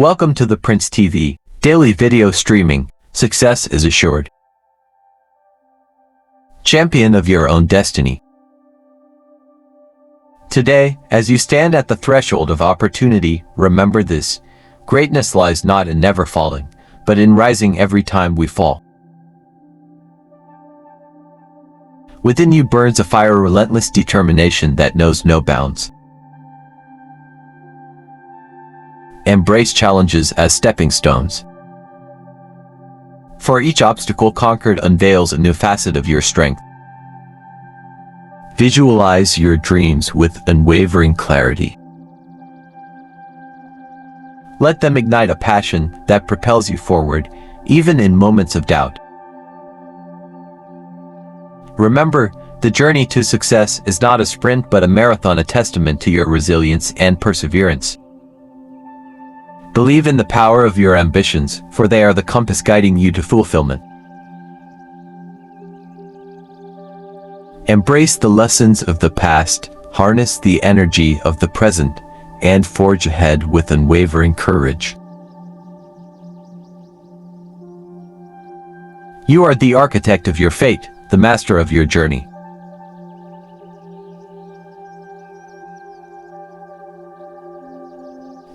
Welcome to the Prince TV, daily video streaming. Success is assured. Champion of your own destiny. Today, as you stand at the threshold of opportunity, remember this: greatness lies not in never falling, but in rising every time we fall. Within you burns a fire of relentless determination that knows no bounds. Embrace challenges as stepping stones. For each obstacle conquered unveils a new facet of your strength. Visualize your dreams with unwavering clarity. Let them ignite a passion that propels you forward, even in moments of doubt. Remember, the journey to success is not a sprint but a marathon, a testament to your resilience and perseverance. Believe in the power of your ambitions, for they are the compass guiding you to fulfillment. Embrace the lessons of the past, harness the energy of the present, and forge ahead with unwavering courage. You are the architect of your fate, the master of your journey.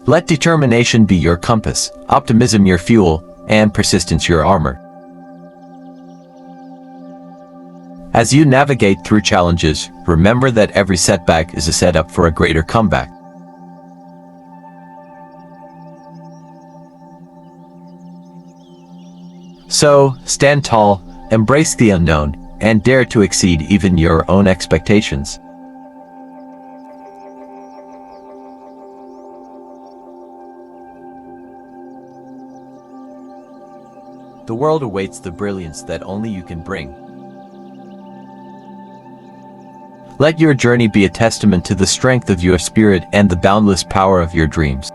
Let determination be your compass, optimism your fuel, and persistence your armor. As you navigate through challenges, remember that every setback is a setup for a greater comeback. So, stand tall, embrace the unknown, and dare to exceed even your own expectations. The world awaits the brilliance that only you can bring. Let your journey be a testament to the strength of your spirit and the boundless power of your dreams.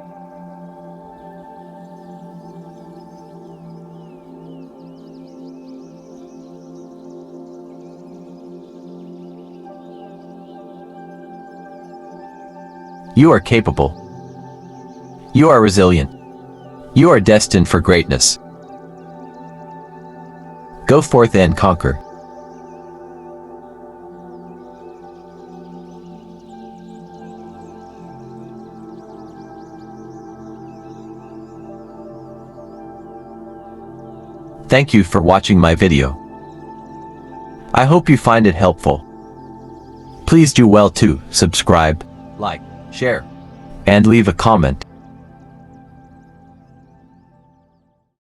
You are capable. You are resilient. You are destined for greatness. Go forth and conquer. Thank you for watching my video. I hope you find it helpful. Please do well to subscribe, like, share, and leave a comment.